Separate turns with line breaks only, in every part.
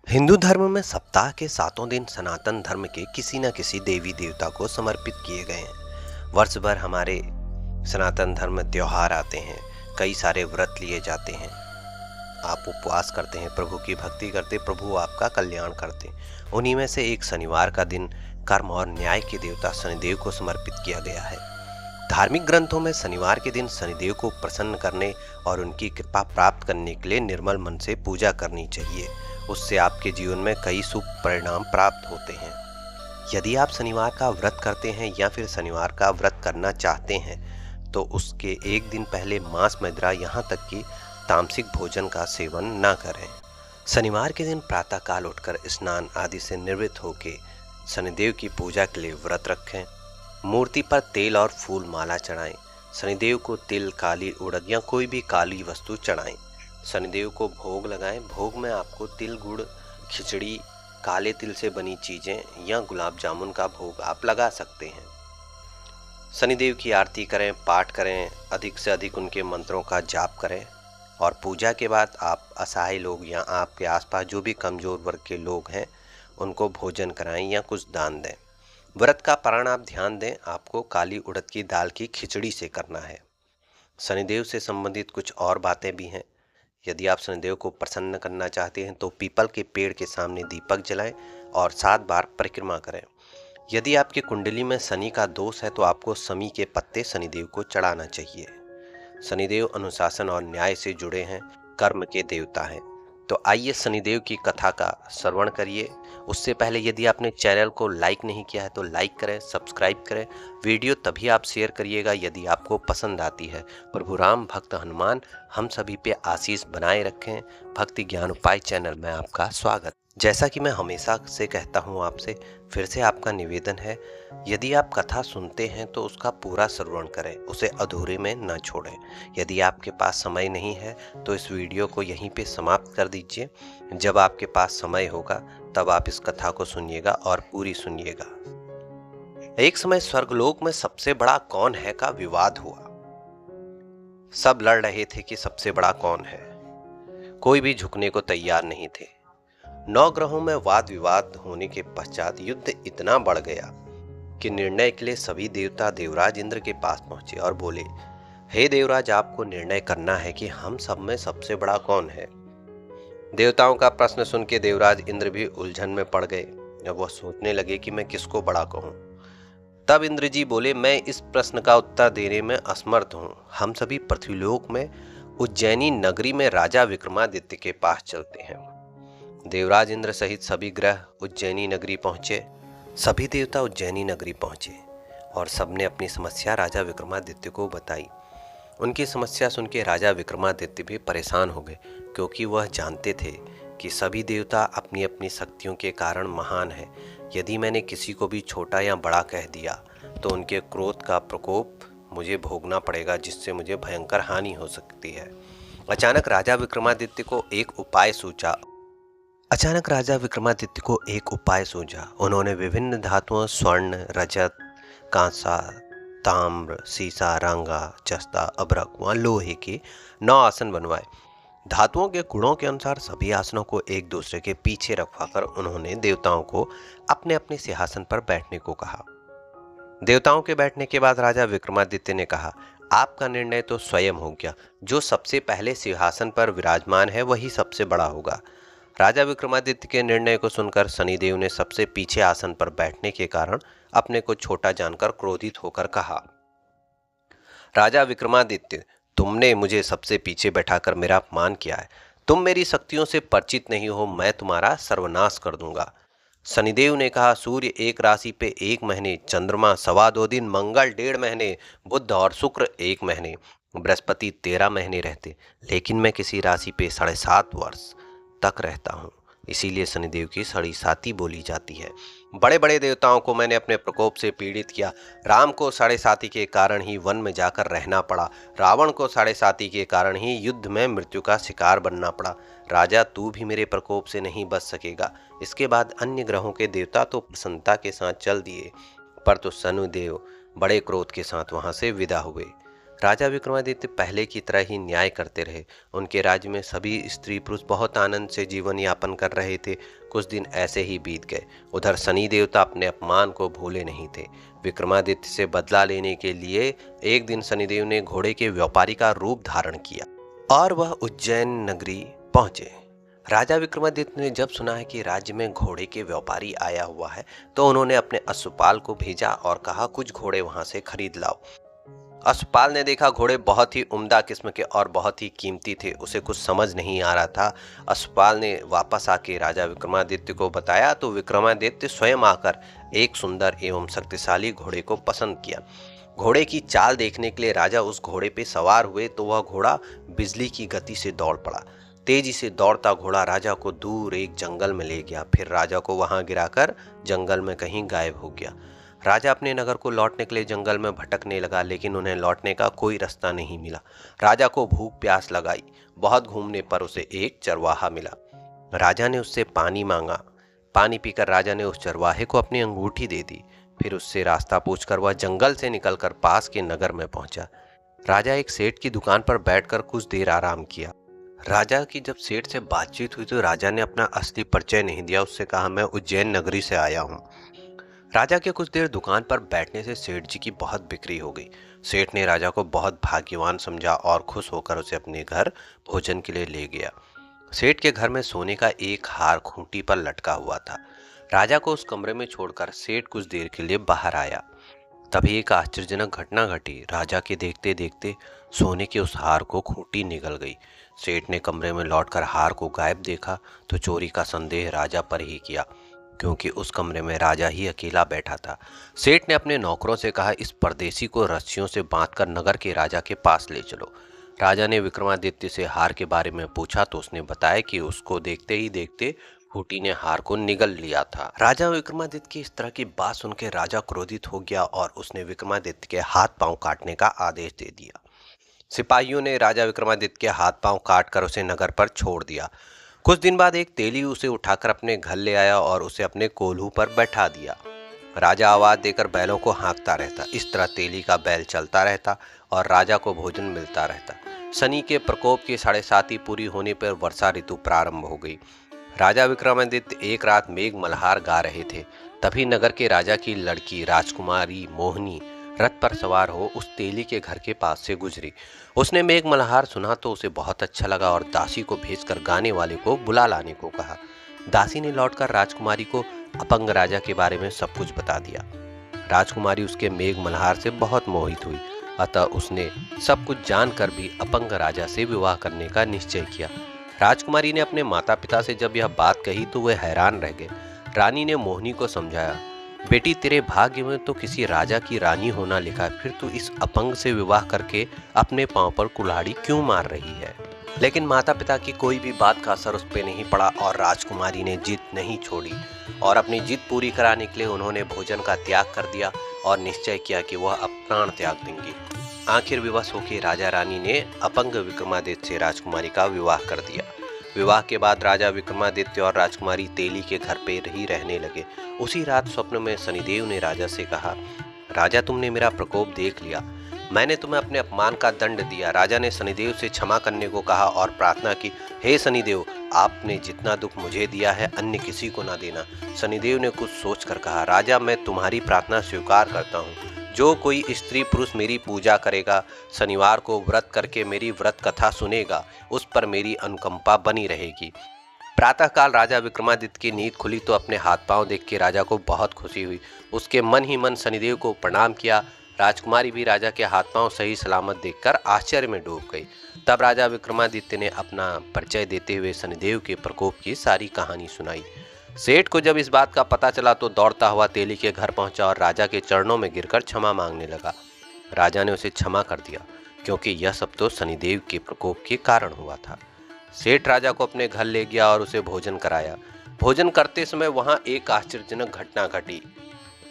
हिंदू धर्म में सप्ताह के 7 दिन सनातन धर्म के किसी न किसी देवी देवता को समर्पित किए गए हैं। वर्ष भर हमारे सनातन धर्म में त्योहार आते हैं, कई सारे व्रत लिए जाते हैं। आप उपवास करते हैं, प्रभु की भक्ति करते, प्रभु आपका कल्याण करते। उन्हीं में से एक शनिवार का दिन कर्म और न्याय के देवता शनिदेव को समर्पित किया गया है। धार्मिक ग्रंथों में शनिवार के दिन शनिदेव को प्रसन्न करने और उनकी कृपा प्राप्त करने के लिए निर्मल मन से पूजा करनी चाहिए। उससे आपके जीवन में कई शुभ परिणाम प्राप्त होते हैं। यदि आप शनिवार का व्रत करते हैं या फिर शनिवार का व्रत करना चाहते हैं तो उसके एक दिन पहले मांस मदिरा यहाँ तक कि तामसिक भोजन का सेवन न करें। शनिवार के दिन प्रातःकाल उठकर स्नान आदि से निवृत्त होकर शनिदेव की पूजा के लिए व्रत रखें। मूर्ति पर तेल और फूल माला चढ़ाएं। शनिदेव को तिल, काली उड़द या कोई भी काली वस्तु चढ़ाएं। शनिदेव को भोग लगाएं। भोग में आपको तिल, गुड़, खिचड़ी, काले तिल से बनी चीज़ें या गुलाब जामुन का भोग आप लगा सकते हैं। शनिदेव की आरती करें, पाठ करें, अधिक से अधिक उनके मंत्रों का जाप करें और पूजा के बाद आप असहाय लोग या आपके आसपास जो भी कमज़ोर वर्ग के लोग हैं उनको भोजन कराएं या कुछ दान दें। व्रत का पारण आप ध्यान दें, आपको काली उड़द की दाल की खिचड़ी से करना है। शनिदेव से संबंधित कुछ और बातें भी हैं। यदि आप शनिदेव को प्रसन्न करना चाहते हैं तो पीपल के पेड़ के सामने दीपक जलाएं और 7 बार परिक्रमा करें। यदि आपकी कुंडली में शनि का दोष है तो आपको शमी के पत्ते शनिदेव को चढ़ाना चाहिए। शनिदेव अनुशासन और न्याय से जुड़े हैं, कर्म के देवता हैं। तो आइए शनिदेव की कथा का श्रवण करिए। उससे पहले यदि आपने चैनल को लाइक नहीं किया है तो लाइक करें, सब्सक्राइब करें। वीडियो तभी आप शेयर करिएगा यदि आपको पसंद आती है। प्रभु राम भक्त हनुमान हम सभी पे आशीष बनाए रखें। भक्ति ज्ञान उपाय चैनल में आपका स्वागत। जैसा कि मैं हमेशा से कहता हूँ आपसे, फिर से आपका निवेदन है, यदि आप कथा सुनते हैं तो उसका पूरा श्रवण करें, उसे अधूरे में न छोड़ें। यदि आपके पास समय नहीं है तो इस वीडियो को यहीं पे समाप्त कर दीजिए। जब आपके पास समय होगा तब आप इस कथा को सुनिएगा और पूरी सुनिएगा। एक समय स्वर्गलोक में सबसे बड़ा कौन है का विवाद हुआ। सब लड़ रहे थे कि सबसे बड़ा कौन है। कोई भी झुकने को तैयार नहीं थे। 9 ग्रहों में वाद विवाद होने के पश्चात युद्ध इतना बढ़ गया कि निर्णय के लिए सभी देवता देवराज इंद्र के पास पहुंचे और बोले, हे देवराज, आपको निर्णय करना है कि हम सब में सबसे बड़ा कौन है। देवताओं का प्रश्न सुन के देवराज इंद्र भी उलझन में पड़ गए। अब वह सोचने लगे कि मैं किसको बड़ा कहूं। तब इंद्र जी बोले, मैं इस प्रश्न का उत्तर देने में असमर्थ हूं। हम सभी पृथ्वीलोक में उज्जैनी नगरी में राजा विक्रमादित्य के पास चलते हैं। देवराज इंद्र सहित सभी ग्रह उज्जैनी नगरी पहुंचे। सभी देवता उज्जैनी नगरी पहुंचे और सबने अपनी समस्या राजा विक्रमादित्य को बताई। उनकी समस्या सुन के राजा विक्रमादित्य भी परेशान हो गए, क्योंकि वह जानते थे कि सभी देवता अपनी अपनी शक्तियों के कारण महान हैं। यदि मैंने किसी को भी छोटा या बड़ा कह दिया तो उनके क्रोध का प्रकोप मुझे भोगना पड़ेगा, जिससे मुझे भयंकर हानि हो सकती है। अचानक राजा विक्रमादित्य को एक उपाय सूझा। उन्होंने विभिन्न धातुओं स्वर्ण, रजत, कांसा, ताम्र, सीसा, रांगा, जस्ता, अभ्रक व लोहे के 9 आसन बनवाए। धातुओं के गुणों के अनुसार सभी आसनों को एक दूसरे के पीछे रखवाकर उन्होंने देवताओं को अपने अपने सिंहासन पर बैठने को कहा। देवताओं के बैठने के बाद राजा विक्रमादित्य ने कहा, आपका निर्णय तो स्वयं हो गया। जो सबसे पहले सिंहासन पर विराजमान है वही सबसे बड़ा होगा। राजा विक्रमादित्य के निर्णय को सुनकर शनिदेव ने सबसे पीछे आसन पर बैठने के कारण अपने को छोटा जानकर क्रोधित होकर कहा, राजा विक्रमादित्य, तुमने मुझे सबसे पीछे बैठाकर मेरा अपमान किया है। तुम मेरी शक्तियों से परिचित नहीं हो, मैं तुम्हारा सर्वनाश कर दूंगा। शनिदेव ने कहा, सूर्य एक राशि पे 1 महीने, चंद्रमा 2.25 दिन, मंगल 1.5 महीने, बुध और शुक्र 1 महीने, बृहस्पति 13 महीने रहते, लेकिन मैं किसी राशि पे 7.5 वर्ष तक रहता हूँ। इसीलिए शनिदेव की 7.5 बोली जाती है। बड़े बड़े देवताओं को मैंने अपने प्रकोप से पीड़ित किया। राम को 7.5 के कारण ही वन में जाकर रहना पड़ा। रावण को 7.5 के कारण ही युद्ध में मृत्यु का शिकार बनना पड़ा। राजा, तू भी मेरे प्रकोप से नहीं बच सकेगा। इसके बाद अन्य ग्रहों के देवता तो प्रसन्नता के साथ चल दिए, पर तो शनिदेव बड़े क्रोध के साथ वहां से विदा हुए। राजा विक्रमादित्य पहले की तरह ही न्याय करते रहे। उनके राज्य में सभी स्त्री पुरुष बहुत आनंद से जीवन यापन कर रहे थे। कुछ दिन ऐसे ही बीत गए। उधर शनि देवता अपने अपमान को भूले नहीं थे। विक्रमादित्य से बदला लेने के लिए एक दिन शनिदेव ने घोड़े के व्यापारी का रूप धारण किया और वह उज्जैन नगरी पहुंचे। राजा विक्रमादित्य ने जब सुना है कि राज्य में घोड़े के व्यापारी आया हुआ है, तो उन्होंने अपने अश्वपाल को भेजा और कहा कुछ घोड़े वहां से खरीद लाओ। अश्वपाल ने देखा घोड़े बहुत ही उम्दा किस्म के और बहुत ही कीमती थे। उसे कुछ समझ नहीं आ रहा था। अश्वपाल ने वापस आके राजा विक्रमादित्य को बताया तो विक्रमादित्य स्वयं आकर एक सुंदर एवं शक्तिशाली घोड़े को पसंद किया। घोड़े की चाल देखने के लिए राजा उस घोड़े पे सवार हुए तो वह घोड़ा बिजली की गति से दौड़ पड़ा। तेजी से दौड़ता घोड़ा राजा को दूर एक जंगल में ले गया। फिर राजा को वहां गिराकर जंगल में कहीं गायब हो गया। राजा अपने नगर को लौटने के लिए जंगल में भटकने लगा, लेकिन उन्हें लौटने का कोई रास्ता नहीं मिला। राजा को भूख प्यास लगाई। बहुत घूमने पर उसे एक चरवाहा मिला। राजा ने उससे पानी मांगा। पानी पीकर राजा ने उस चरवाहे को अपनी अंगूठी दे दी। फिर उससे रास्ता पूछकर वह जंगल से निकलकर पास के नगर में पहुंचा। राजा एक सेठ की दुकान पर बैठकर कुछ देर आराम किया। राजा की जब सेठ से बातचीत हुई तो राजा ने अपना असली परिचय नहीं दिया। उससे कहा मैं उज्जैन नगरी से आया हूँ। राजा के कुछ देर दुकान पर बैठने से सेठ जी की बहुत बिक्री हो गई। सेठ ने राजा को बहुत भाग्यवान समझा और खुश होकर उसे अपने घर भोजन के लिए ले गया। सेठ के घर में सोने का एक हार खूंटी पर लटका हुआ था। राजा को उस कमरे में छोड़कर सेठ कुछ देर के लिए बाहर आया। तभी एक आश्चर्यजनक घटना घटी। राजा के देखते देखते सोने के उस हार को खूंटी निगल गई। सेठ ने कमरे में लौटकर हार को गायब देखा तो चोरी का संदेह राजा पर ही किया, क्योंकि उस कमरे में राजा ही अकेला बैठा था। सेठ ने अपने नौकरों से कहा इस परदेसी को रस्सियों से बांधकर नगर के राजा के पास ले चलो। राजा ने विक्रमादित्य से हार के बारे में पूछा तो उसने बताया कि उसको देखते ही देखते खूंटी ने हार को निगल लिया था। राजा विक्रमादित्य की इस तरह की बात सुनकर राजा क्रोधित हो गया और उसने विक्रमादित्य के हाथ पांव काटने का आदेश दे दिया। सिपाहियों ने राजा विक्रमादित्य के हाथ पांव काट कर उसे नगर पर छोड़ दिया। कुछ दिन बाद एक तेली उसे उठाकर अपने घर ले आया और उसे अपने कोल्हू पर बैठा दिया। राजा आवाज देकर बैलों को हाँकता रहता। इस तरह तेली का बैल चलता रहता और राजा को भोजन मिलता रहता। शनि के प्रकोप की 7.5 पूरी होने पर वर्षा ऋतु प्रारंभ हो गई। राजा विक्रमादित्य एक रात मेघ मल्हार गा रहे थे। तभी नगर के राजा की लड़की राजकुमारी मोहिनी रथ पर सवार हो उस तेली के घर के पास से गुजरी। उसने मेघ मल्हार सुना तो उसे बहुत अच्छा लगा और दासी को भेजकर गाने वाले को बुला लाने को कहा। दासी ने लौटकर राजकुमारी को अपंग राजा के बारे में सब कुछ बता दिया। राजकुमारी उसके मेघ मल्हार से बहुत मोहित हुई, अतः उसने सब कुछ जानकर भी अपंग राजा से विवाह करने का निश्चय किया। राजकुमारी ने अपने माता पिता से जब यह बात कही तो वे हैरान रह गए। रानी ने मोहिनी को समझाया, बेटी तेरे भाग्य में तो किसी राजा की रानी होना लिखा है, फिर तू इस अपंग से विवाह करके अपने पांव पर कुल्हाड़ी क्यों मार रही है। लेकिन माता पिता की कोई भी बात का असर उस पर नहीं पड़ा और राजकुमारी ने जिद नहीं छोड़ी और अपनी जिद पूरी कराने के लिए उन्होंने भोजन का त्याग कर दिया और निश्चय किया कि वह अब प्राण त्याग देंगी। आखिर विवश होकर राजा रानी ने अपंग विक्रमादित्य से राजकुमारी का विवाह कर दिया। विवाह के बाद राजा विक्रमादित्य और राजकुमारी तेली के घर पे ही रहने लगे। उसी रात स्वप्न में शनिदेव ने राजा से कहा, राजा तुमने मेरा प्रकोप देख लिया, मैंने तुम्हें अपने अपमान का दंड दिया। राजा ने शनिदेव से क्षमा करने को कहा और प्रार्थना की, हे शनिदेव, आपने जितना दुख मुझे दिया है अन्य किसी को ना देना। शनिदेव ने कुछ सोचकर कहा, राजा मैं तुम्हारी प्रार्थना स्वीकार करता हूँ। जो कोई स्त्री पुरुष मेरी पूजा करेगा, शनिवार को व्रत करके मेरी व्रत कथा सुनेगा, उस पर मेरी अनुकंपा बनी रहेगी। प्रातःकाल राजा विक्रमादित्य की नींद खुली तो अपने हाथ पांव देख के राजा को बहुत खुशी हुई। उसके मन ही मन शनिदेव को प्रणाम किया। राजकुमारी भी राजा के हाथ पांव सही सलामत देखकर आश्चर्य में डूब गई। तब राजा विक्रमादित्य ने अपना परिचय देते हुए शनिदेव के प्रकोप की सारी कहानी सुनाई। सेठ को जब इस बात का पता चला तो दौड़ता हुआ तेली के घर पहुंचा और राजा के चरणों में गिरकर क्षमा मांगने लगा। राजा ने उसे क्षमा कर दिया, क्योंकि यह सब तो शनिदेव के प्रकोप के कारण हुआ था। सेठ राजा को अपने घर ले गया और उसे भोजन कराया। भोजन करते समय वहां एक आश्चर्यजनक घटना घटी।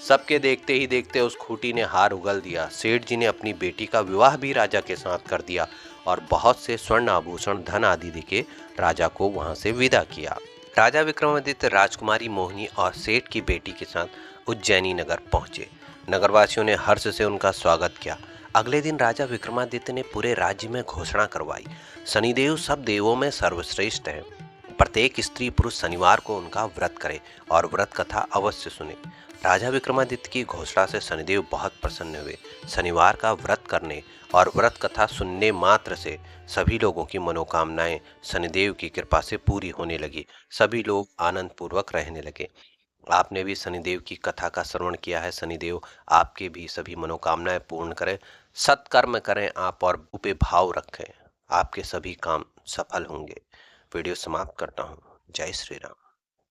सबके देखते ही देखते उस खूंटी ने हार उगल दिया। सेठ जी ने अपनी बेटी का विवाह भी राजा के साथ कर दिया और बहुत से स्वर्ण आभूषण धन आदि देके राजा को वहां से विदा किया। राजा विक्रमादित्य राजकुमारी मोहिनी और सेठ की बेटी के साथ उज्जैनी नगर पहुंचे। नगरवासियों ने हर्ष से उनका स्वागत किया। अगले दिन राजा विक्रमादित्य ने पूरे राज्य में घोषणा करवाई, शनिदेव सब देवों में सर्वश्रेष्ठ है। प्रत्येक स्त्री पुरुष शनिवार को उनका व्रत करे और व्रत कथा अवश्य सुने। राजा विक्रमादित्य की घोषणा से शनिदेव बहुत प्रसन्न हुए। शनिवार का व्रत करने और व्रत कथा सुनने मात्र से सभी लोगों की मनोकामनाएं शनिदेव की कृपा से पूरी होने लगी। सभी लोग आनंद पूर्वक रहने लगे। आपने भी शनिदेव की कथा का श्रवण किया है। शनिदेव आपके भी सभी मनोकामनाएं पूर्ण करें, सत्कर्म करें आप और पे भाव रखें। आपके सभी काम सफल होंगे। वीडियो समाप्त करता हूँ। जय श्री राम।